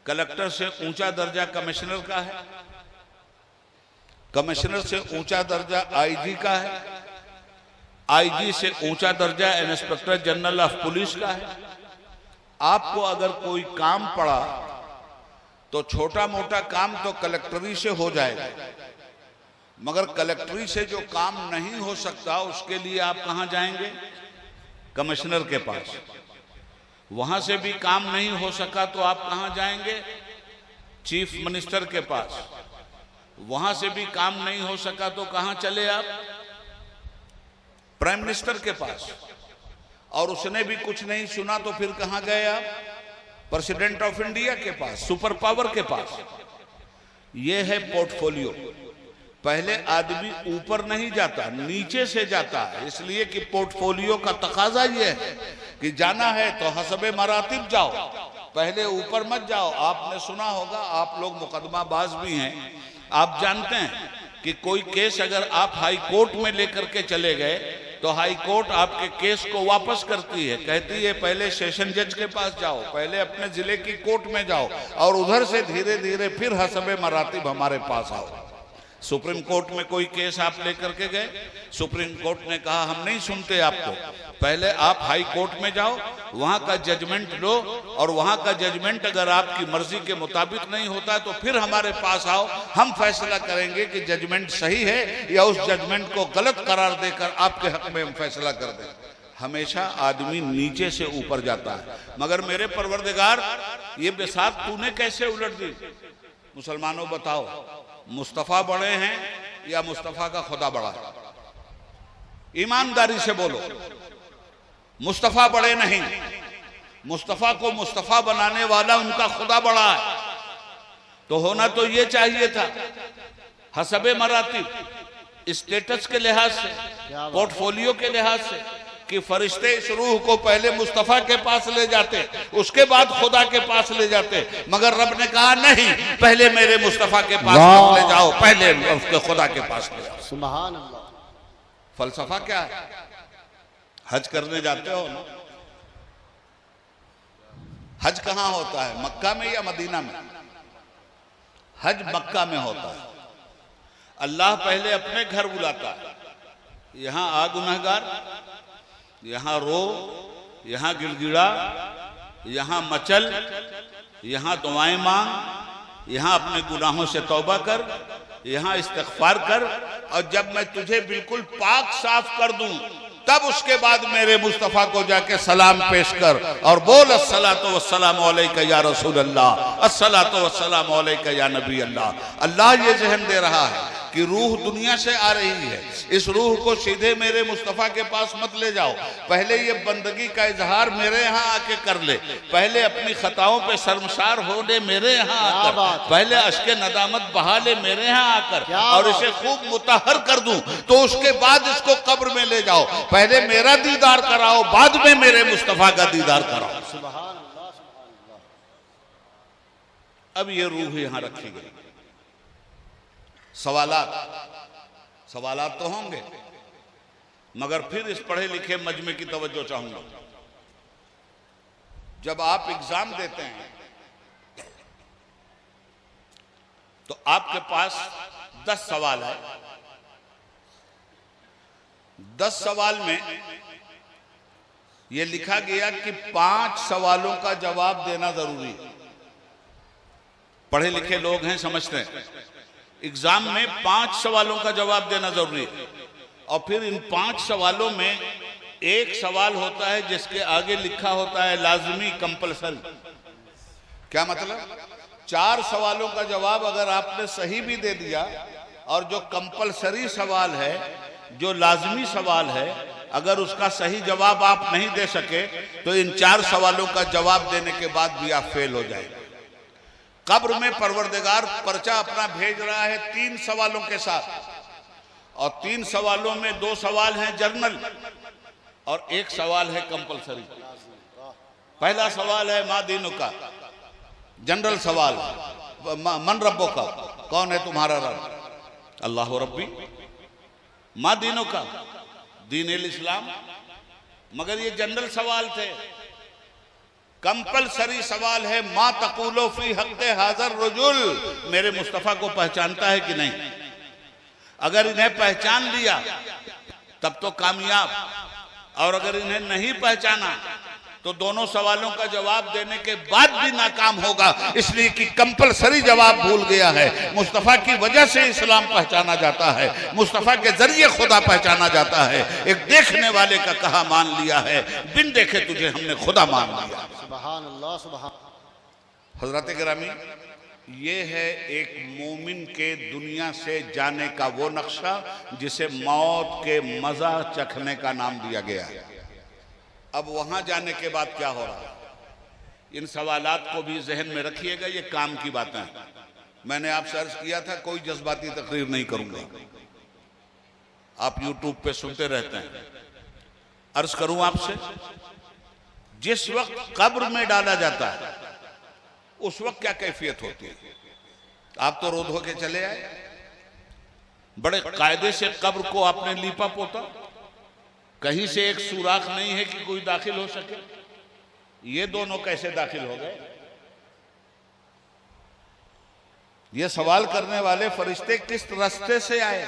कलेक्टर से ऊंचा दर्जा कमिश्नर का है, कमिश्नर से ऊंचा दर्जा आईजी का है, आईजी से ऊंचा दर्जा इंस्पेक्टर जनरल ऑफ पुलिस का है। आपको अगर कोई काम पड़ा तो छोटा मोटा काम तो कलेक्टरी से हो जाएगा, मगर कलेक्टरी से जो काम नहीं हो सकता उसके लिए आप कहां जाएंगे? कमिश्नर के पास। वहां से भी काम नहीं हो सका तो आप कहां जाएंगे? चीफ मिनिस्टर के पास। वहां से भी काम नहीं हो सका तो कहां चले आप? प्राइम मिनिस्टर के पास। और उसने भी कुछ नहीं सुना तो फिर कहां गए आप? प्रेसिडेंट ऑफ इंडिया के पास, सुपर पावर के पास। यह है पोर्टफोलियो। पहले आदमी ऊपर नहीं जाता, नीचे से जाता है, इसलिए कि पोर्टफोलियो का तकाजा यह है कि जाना है तो हसबे मरातिब जाओ, पहले ऊपर मत जाओ। आपने सुना होगा, आप लोग मुकदमाबाज भी हैं, आप जानते हैं कि कोई केस अगर आप हाई कोर्ट में लेकर के चले गए तो हाई कोर्ट आपके केस को वापस करती है, कहती है पहले सेशन जज के पास जाओ, पहले अपने जिले की कोर्ट में जाओ और उधर से धीरे धीरे फिर हसबे मरातिब हमारे पास आओ। सुप्रीम कोर्ट में कोई केस आप लेकर के गए, सुप्रीम कोर्ट ने कहा हम नहीं सुनते आपको, पहले आप हाई कोर्ट में जाओ, वहां का जजमेंट लो और वहां का जजमेंट अगर आपकी मर्जी के मुताबिक नहीं होता तो फिर हमारे पास आओ, हम फैसला करेंगे कि जजमेंट सही है या उस जजमेंट को गलत करार देकर आपके हक में हम फैसला कर दें। हमेशा आदमी नीचे से ऊपर जाता है। मगर मेरे परवरदिगार, ये बिसात तूने कैसे उलट दी? मुसलमानों बताओ, मुस्तफा बड़े हैं या मुस्तफा का खुदा बड़ा है? ईमानदारी से बोलो। मुस्तफा बड़े नहीं, मुस्तफा को मुस्तफा बनाने वाला उनका खुदा बड़ा है। तो होना तो ये चाहिए था, हसबे मरातिब, स्टेटस के लिहाज से, पोर्टफोलियो के लिहाज से, कि फरिश्ते इस रूह को पहले मुस्तफा के पास ले जाते, उसके बाद खुदा के पास ले जाते, मगर रब ने कहा नहीं, पहले मेरे मुस्तफा के पास ले जाओ, पहले उसके खुदा के पास ले जाओ। सुभान अल्लाह। फलसफा क्या है? हज करने जाते हो ना, हज कहां होता है, मक्का में या मदीना में? हज मक्का में होता है। अल्लाह पहले अपने घर बुलाता है, यहां आ गुनहगार, यहां रो, यहां गिड़गिड़ा, यहां मचल, यहां दुआएं मांग, यहां अपने गुनाहों से तौबा कर, यहां इस्तिग़फ़ार कर, और जब मैं तुझे बिल्कुल पाक साफ कर दूं तब उसके बाद मेरे मुस्तफ़ा को जाके सलाम पेश कर और बोल अस्सलातु वस्सलामु अलैका या रसूल अल्लाह, अस्सलातु वस्सलामु अलैका या नबी अल्लाह। अल्लाह ये ज़हन दे रहा है कि रूह दुनिया से आ रही है, इस रूह को सीधे मेरे मुस्तफ़ा के पास मत ले जाओ, पहले ये बंदगी का इजहार मेरे यहाँ आके कर ले, पहले अपनी खताओं पे शर्मसार हो ले मेरे यहाँ आकर, पहले अश्के नदामत बहा ले मेरे यहाँ आकर, और इसे खूब मुतहर कर दूं, तो उसके बाद इसको कब्र में ले जाओ, पहले मेरा दीदार कराओ, बाद में मेरे मुस्तफ़ा का दीदार कराओ। सुभान अल्लाह, सुभान अल्लाह। अब ये रूह यहाँ रखी गई। सवालात तो होंगे, मगर फिर इस पढ़े लिखे मजमे की तवज्जो चाहूंगा। जब आप एग्जाम देते हैं तो आपके पास 10 सवाल है, 10 सवाल में यह लिखा गया कि 5 सवालों का जवाब देना जरूरी है। पढ़े लिखे लोग हैं, समझते हैं एग्जाम में 5 सवालों का जवाब देना जरूरी है, और फिर इन 5 सवालों में एक सवाल होता है जिसके आगे लिखा होता है लाजमी, कंपल्सरी। क्या मतलब? 4 सवालों का जवाब अगर आपने सही भी दे दिया, और जो कंपल्सरी सवाल है, जो लाजमी सवाल है, अगर उसका सही जवाब आप नहीं दे सके तो इन 4 सवालों का जवाब देने के बाद भी आप फेल हो जाएंगे। कब्र में परवरदिगार पर्चा अपना भेज रहा है 3 सवालों के साथ, और 3 सवालों में 2 सवाल हैं जर्नल और 1 सवाल है कंपल्सरी। पहला सवाल है मा दीनु का, जनरल सवाल, मन रब्बो का, कौन है तुम्हारा रब? अल्लाह रब्बी। मा दीनु का, दीन इस्लाम। मगर ये जनरल सवाल थे। कंपल्सरी सवाल है मा तक़ूलो फी हक़्क़े हाज़र रजुल, मेरे मुस्तफ़ा को पहचानता है कि नहीं? अगर इन्हें पहचान लिया तब तो कामयाब, और अगर इन्हें नहीं पहचाना तो दोनों सवालों का जवाब देने के बाद भी नाकाम होगा, इसलिए कि कंपल्सरी जवाब भूल गया है। मुस्तफ़ा की वजह से इस्लाम पहचाना जाता है, मुस्तफ़ा के जरिए खुदा पहचाना जाता है। एक देखने वाले का कहा मान लिया है, बिन देखे तुझे हमने खुदा मान लिया। सुभान अल्लाह, सुभान। हज़रत गिरामी, ये है एक मोमिन के दुनिया से जाने का वो नक्शा जिसे मौत के मजा चखने का नाम दिया गया है। अब वहां जाने के बाद क्या हो रहा है, इन सवालात को भी जहन में रखिएगा, ये काम की बातें हैं। मैंने आपसे अर्ज किया था कोई जज्बाती तकरीर नहीं करूंगा, आप यूट्यूब पे सुनते रहते हैं। अर्ज करूं आपसे, जिस वक्त कब्र में डाला जाता है उस वक्त क्या कैफियत होती है? आप तो रोध होके चले आए, बड़े कायदे से कब्र को आपने लीपा पोता, कहीं से एक सुराख नहीं है कि कोई दाखिल हो सके। ये दोनों कैसे दाखिल हो गए? ये सवाल करने वाले फरिश्ते किस रास्ते से आए?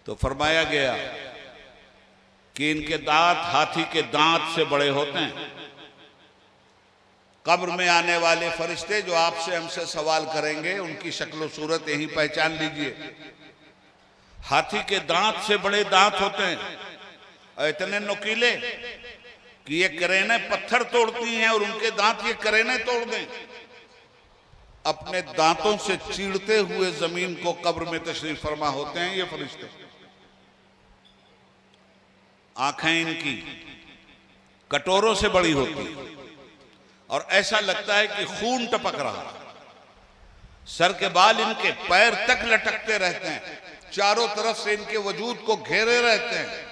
तो फरमाया गया कि इनके दांत हाथी के दांत से बड़े होते हैं। कब्र में आने वाले फरिश्ते जो आपसे हमसे सवाल करेंगे, उनकी शक्ल सूरत यही पहचान लीजिए, हाथी के दांत से बड़े दांत होते हैं, और इतने नुकीले कि ये करेने पत्थर तोड़ती हैं और उनके दांत ये करेने तोड़ दें। अपने दांतों से चीरते हुए जमीन को कब्र में तशरीफ फरमा होते हैं ये फरिश्ते। आंखें इनकी कटोरों से बड़ी होती है और ऐसा लगता है कि खून टपक रहा है। सर के बाल इनके पैर तक लटकते रहते हैं, चारों तरफ से इनके वजूद को घेरे रहते हैं,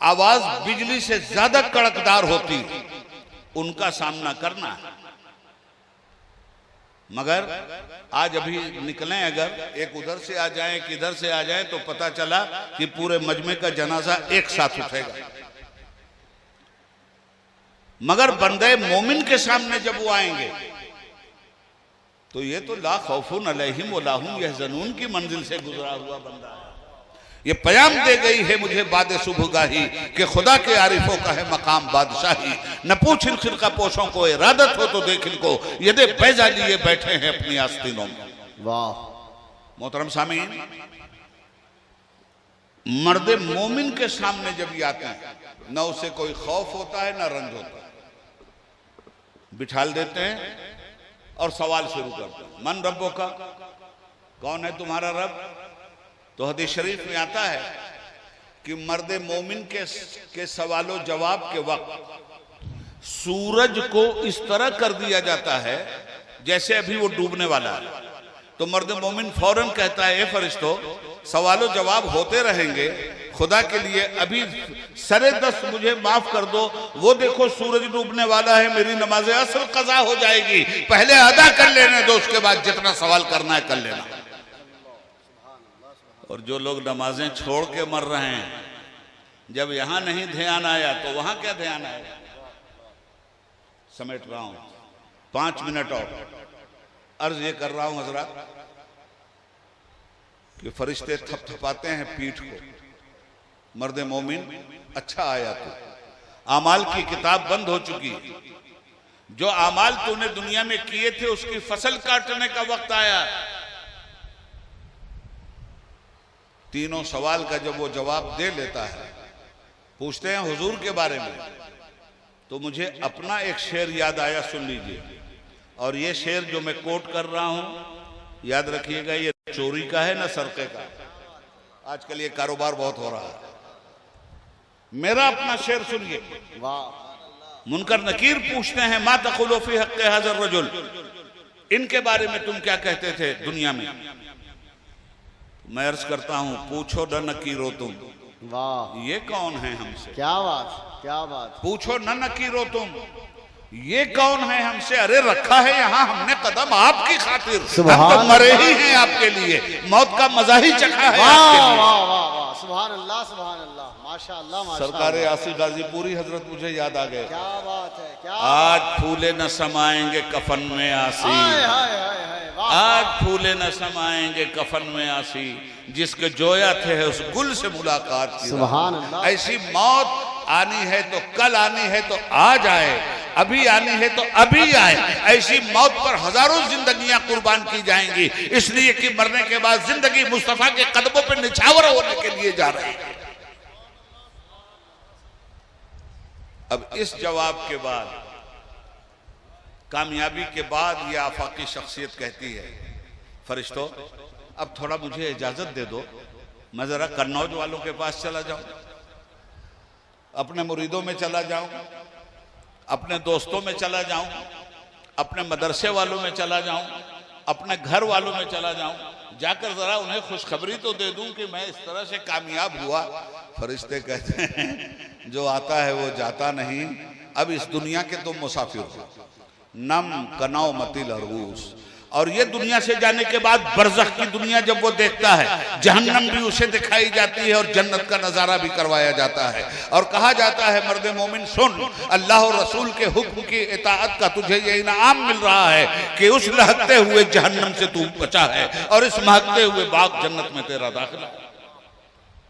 आवाज बिजली से ज्यादा कड़कदार होती है, उनका सामना करना है। मगर आज अभी निकलें, अगर एक उधर से आ जाएं कि इधर से आ जाएं, तो पता चला कि पूरे मजमे का जनाजा एक साथ उठेगा। मगर बंदे मोमिन के सामने जब वो आएंगे तो ये तो ला खौफुन अलैहिम वला हुम यहज़नून की मंजिल से गुजरा हुआ बंदा है। ये पैगाम दे गई है मुझे बाद सुबहगाही कि खुदा के आरिफों का है मकाम बादशाही, न पूछ इन खिरका पोशों को, इरादत हो तो देख इनको, यदे पैजा लिए बैठे हैं अपनी आस्तीनों में। वाह। मोहतरम सामीन, मर्दे मोमिन के सामने जब ये आते हैं, न उसे कोई खौफ होता है न रंज होता है। बिठाल देते हैं और सवाल शुरू करते हैं, मन रब्बों का, कौन है तुम्हारा रब? तो हदीस शरीफ में आता है कि मर्दे मोमिन के सवालों जवाब के वक्त सूरज को इस तरह कर दिया जाता है जैसे अभी वो डूबने वाला है। तो मर्दे मोमिन फौरन कहता है, ए फरिश्तों, सवालों जवाब होते रहेंगे, खुदा के लिए अभी सरे दस्त मुझे माफ कर दो, वो देखो सूरज डूबने वाला है, मेरी नमाज असर कज़ा हो जाएगी, पहले अदा कर लेने दो, उसके बाद जितना सवाल करना है कर लेना। और जो लोग नमाजें छोड़ के मर रहे हैं, जब यहां नहीं ध्यान आया तो वहां क्या ध्यान आया? समेट रहा हूं 5 मिनट और अर्ज ये कर रहा हूं हजरत कि फरिश्ते थपथपाते हैं पीठ को, मर्दे मोमिन अच्छा आया तू, आमाल की किताब बंद हो चुकी, जो आमाल तूने दुनिया में किए थे उसकी फसल काटने का वक्त आया। तीनों सवाल का जब वो जवाब दे लेता है, पूछते हैं हुजूर के बारे में, तो मुझे अपना एक शेर याद आया, सुन लीजिए। और ये शेर जो मैं कोट कर रहा हूं, याद रखिएगा, ये चोरी का है ना सरके का। आजकल ये कारोबार बहुत हो रहा है। मेरा अपना शेर सुनिए। वाह। मुनकर नकीर पूछते हैं, मा तक़ुलू फ़ी हक़्क़ि हाज़ा रजुल, इनके बारे में तुम क्या कहते थे दुनिया में? मैं अर्ज करता हूं, पूछो न नकीरो तुम। वाह। ये कौन है हमसे? क्या बात, क्या बात। पूछो न नकीरो तुम, ये कौन है हमसे? अरे रखा है यहाँ हमने कदम आपकी खातिर, हम तो मरे ही हैं आपके लिए, मौत का मजा ही चखा है आपके लिए। वाह वाह वाह, सुभान अल्लाह, सुभान अल्लाह, माशाअल्लाह माशाअल्लाह। सरकार आसी गाजीपुरी हजरत मुझे याद आ गए। क्या बात है, क्या आज फूले न समाएंगे कफन में आसी, हाय हाय हाय हाय, वाह। आज फूले न समाएंगे कफन में आसी, जिसके जोया थे उस गुल से मुलाकात की। सुभान अल्लाह। ऐसी मौत आनी है तो कल आनी है तो आज आए, अभी आनी है तो अभी आए। ऐसी मौत पर हजारों जिंदगियां कुर्बान की जाएंगी, इसलिए कि मरने के बाद जिंदगी मुस्तफा के कदमों पर निछावर होने के लिए जा रही है। अब इस जवाब के बाद, कामयाबी के बाद, यह आफाकी शख्सियत कहती है, फरिश्तों अब थोड़ा मुझे इजाजत दे दो, मैं जरा कन्नौज वालों के पास चला जाऊं, अपने मुरीदों में चला जाऊं, अपने दोस्तों में चला जाऊं, अपने मदरसे वालों में चला जाऊं, अपने घर वालों में चला जाऊं, जाकर जरा उन्हें खुशखबरी तो दे दूं कि मैं इस तरह से कामयाब हुआ। फरिश्ते कहते हैं, जो आता है वो जाता नहीं, अब इस दुनिया के तुम मुसाफिर हो, नम कनाओ मतिल अरूस। और ये दुनिया से जाने के बाद बरज़ख की दुनिया जब वो देखता है, जहन्नम भी उसे दिखाई जाती है और जन्नत का नजारा भी करवाया जाता है। और कहा जाता है, मर्दे मोमिन सुन, अल्लाह और रसूल के हुक्म की इताअत का तुझे ये इनाम मिल रहा है कि उस लहकते हुए जहन्नम से तू बचा है और इस महकते हुए बाग जन्नत में तेरा दाखिला।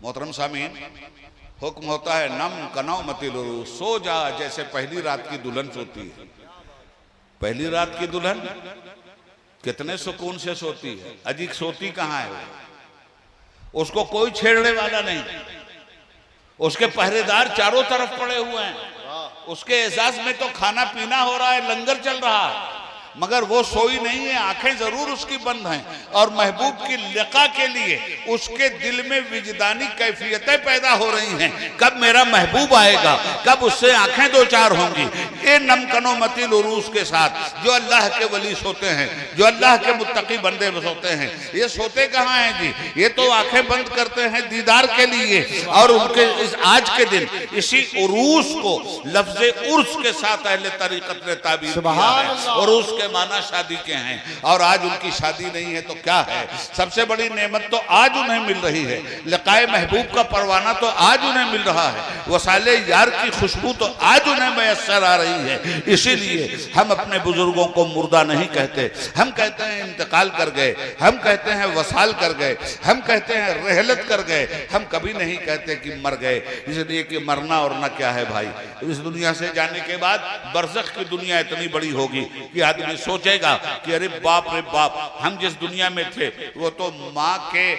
मोहतरम सामीन, हुक्म होता है, नम कनाओ मतिल अरूस, सो जा जैसे पहली रात की दुल्हन सोती है। पहली रात की दुल्हन कितने सुकून से सोती है, अजीब सोती कहाँ है? उसको कोई छेड़ने वाला नहीं, उसके पहरेदार चारों तरफ पड़े हुए हैं, उसके एजाज में तो खाना पीना हो रहा है, लंगर चल रहा है, मगर वो सोई नहीं है, आंखें जरूर उसकी बंद हैं। और महबूब की लिका के लिए उसके दिल में विजदानी कैफियतें पैदा हो रही हैं, कब मेरा महबूब आएगा, कब उससे आंखें दो चार होंगी। ये नमकनो मतिल उरूस के साथ जो अल्लाह के वली सोते हैं, जो अल्लाह के मुत्तकी बंदे सोते हैं, ये सोते कहाँ हैं जी? ये तो आंखें बंद करते हैं दीदार के लिए। और उनके इस आज के दिन इसी उरूस को लफ्ज़ उर्स के साथ अहले तरीक़त ने ताबीर किया है। उरूस के माना शादी के हैं, और आज उनकी शादी नहीं है तो क्या है? सबसे बड़ी नेमत तो आज उन्हें मिल रही है, लिकाए महबूब का परवाना तो आज उन्हें मिल रहा है, वसाले यार की खुशबू तो आज उन्हें मैसर आ रही है। इसीलिए हम अपने बुजुर्गों को मुर्दा नहीं कहते, हम कहते हैं इंतकाल कर गए, हम कहते हैं वसाल कर गए, हम कहते हैं रहलत कर गए, हम कभी नहीं कहते कि मर गए। इसलिए कि मरना और ना क्या है भाई, इस दुनिया से जाने के बाद बरज़ख की दुनिया इतनी बड़ी होगी कि आदमी सोचेगा कि अरे बाप रे बाप, हम जिस दुनिया में थे वो तो माँ के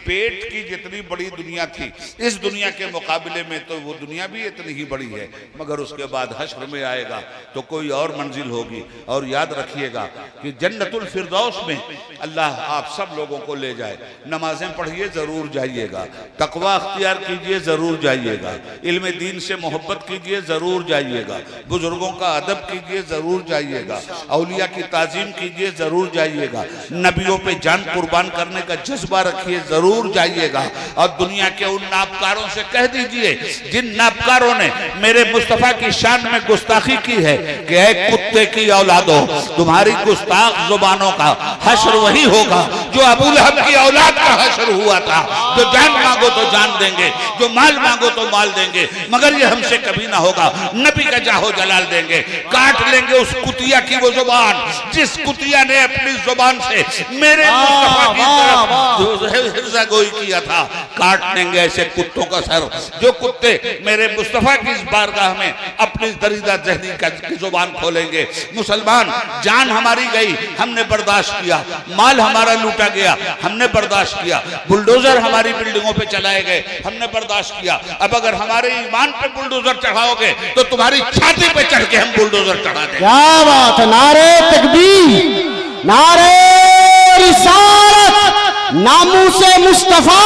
पेट की जितनी बड़ी दुनिया थी, इस दुनिया के मुकाबले में तो वो दुनिया भी इतनी ही बड़ी है। मगर उसके बाद हश्र में आएगा तो कोई और मंजिल होगी। और याद रखिएगा कि जन्नतुल फिरदौस में अल्लाह आप सब लोगों को ले जाए। नमाजें पढ़िए जरूर जाइएगा, तकवा अख्तियार कीजिए जरूर जाइएगा, इल्म दीन से मोहब्बत कीजिए जरूर जाइएगा, बुजुर्गों का अदब कीजिए जरूर जाइएगा, औलिया की ताजीम कीजिए जरूर जाइएगा, नबियों पे जान कुर्बान करने का जज्बा रखिए जरूर जाइएगा। और दुनिया के उन नापकारों से कह दीजिए जिन नापकारों ने मेरे मुस्तफा की शान में गुस्ताखी की है कि ऐ कुत्ते की औलादो, तुम्हारी गुस्ताख जुबानों का हश्र वही होगा जो अबू लहब की औलाद का हश्र हुआ था। जो जान मांगो तो जान देंगे, जो माल मांगो तो माल देंगे, मगर ये हमसे कभी ना होगा। नबी का जाहो जलाल देंगे, काट लेंगे उस कुतिया की वो जुबान जिस कुतिया ने अपनी जुबान से मेरे मुस्तफा की तरफ गोई किया था। काट लेंगे ऐसे कुत्तों का सर जो कुत्ते मेरे मुस्तफा की इस बारगाह में अपनी दरीदा जहनी की जुबान खोलेंगे। मुसलमान, जान हमारी गई, हमने बर्दाश्त किया, माल हमारा लूटा गया, हमने बर्दाश्त किया, बुलडोजर हमारी बिल्डिंगों पे चलाए गए, हमने बर्दाश्त किया। अब अगर हमारे ईमान पे बुलडोजर चढ़ाओगे तो तुम्हारी छाती पे चढ़ के हम बुलडोजर चढ़ा देंगे। क्या बात है! नारे तकबीर, नारे रिसालत, नामूसे मुस्तफा,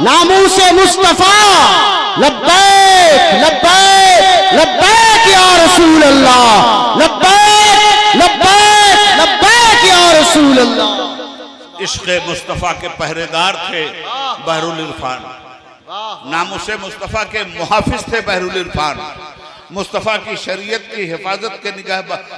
नामूसे मुस्तफा, लब्बैक लब्बैक लब्बैक या रसूल अल्लाह, लब्बैक लब्बैक लब्बैक या रसूल अल्लाह। इश्क़े मुस्तफा के पहरेदार थे बहरुल इरफान, नामूसे मुस्तफा के मुहाफिज थे बहरुल इरफान, मुस्तफ़ा की शरीयत की हिफाजत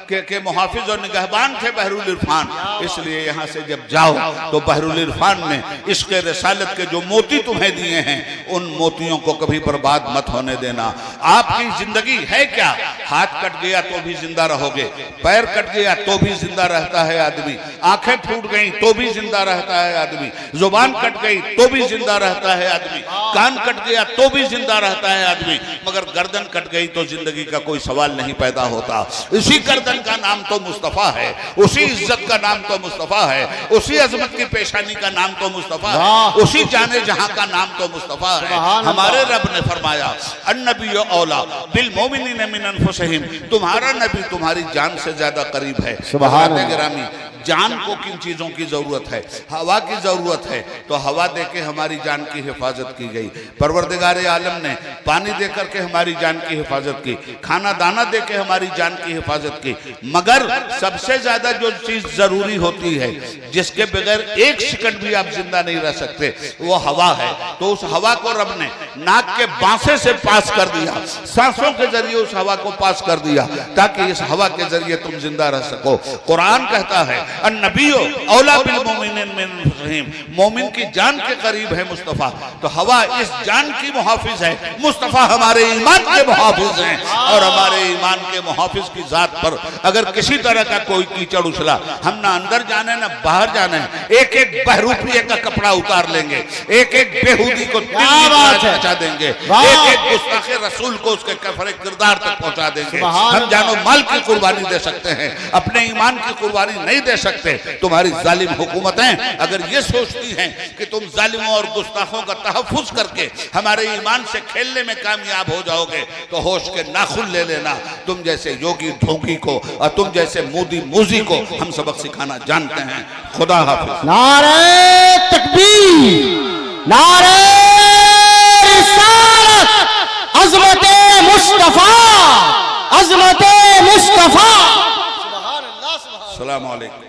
के मुहाफिज और निगहबान थे बहरुल इरफान। इसलिए यहाँ से जब जाओ तो बहरुल इरफान में इश्क़ रिसालत के जो मोती तुम्हें दिए हैं उन मोतियों को कभी बर्बाद मत होने देना। आपकी जिंदगी है क्या? हाथ कट गया तो भी जिंदा रहोगे, पैर कट गया तो भी जिंदा रहता है आदमी, आंखें फूट गई तो भी जिंदा रहता है आदमी, जुबान कट गई तो भी जिंदा रहता है आदमी, कान कट गया तो भी जिंदा रहता है आदमी, मगर गर्दन कट गई तो जिंदगी का कोई सवाल नहीं पैदा होता। उसी गर्दन का नाम तो मुस्तफा है, उसी इज्जत का नाम तो मुस्तफा है, उसी अजमत की पेशानी का नाम तो मुस्तफा है, उसी जाने जहां का नाम तो मुस्तफा है। हमारे रब ने फरमाया अन्नबी औला बिल मोमिनीन मिन अनफुसिहिम, तुम्हारा नबी तुम्हारी जान से ज्यादा करीब है। सुभान अल्लाह। गिरामी, जान को किन चीजों की जरूरत है? हवा की जरूरत है, तो हवा देके हमारी जान की हिफाजत की गई। परवरदिगार आलम ने पानी दे करके हमारी जान की हिफाजत की, खाना दाना देके हमारी जान की हिफाजत की। मगर सबसे ज्यादा जो चीज जरूरी होती है, जिसके बगैर एक सेकंड भी आप जिंदा नहीं रह सकते, वो हवा है। तो उस हवा को रब ने नाक के बांसे से पास कर दिया, सांसों के जरिए उस हवा को पास कर दिया, ताकि इस हवा के जरिए तुम जिंदा रह सको। कुरान कहता है अन्नबियो औला बिल मोमिनीन मिन अनफुसिहिम, मोमिन की जान के करीब है मुस्तफा। तो हवा इस जान की मुहाफिज है, मुस्तफा हमारे ईमान के मुहाफिज हैं। और हमारे ईमान के मुहाफिज की जात पर अगर किसी तरह का कोई कीचड़ उछला, हम ना अंदर जाने ना बाहर जाने, एक एक बहरूपिये का कपड़ा उतार लेंगे, एक एक बेहूदी को पहुंचा देंगे, वाह। एक एक गुस्ताखे रसूल को उसके कफरे किरदार तक पहुंचा देंगे। सुभान हम जानो माल की कुर्बानी दे सकते हैं, अपने ईमान की कुर्बानी नहीं दे सकते। तुम्हारी जालिम हुकूमतें अगर ये सोचती हैं कि तुम जालिमों और गुस्ताखों का तहफ़्फ़ुज़ करके हमारे ईमान से खेलने में कामयाब हो जाओगे तो होश के नाखून ले लेना। तुम जैसे योगी ढोंगी को और तुम जैसे मोदी मूजी को हम सबक सिखाना जानते हैं। खुदा हाफिज। नारे तकबीर, नारे रिसालत, अज़मते मुस्तफा, अज़मते मुस्तफा। सुभान अल्लाह, सुभान अस्सलामु अलैकुम।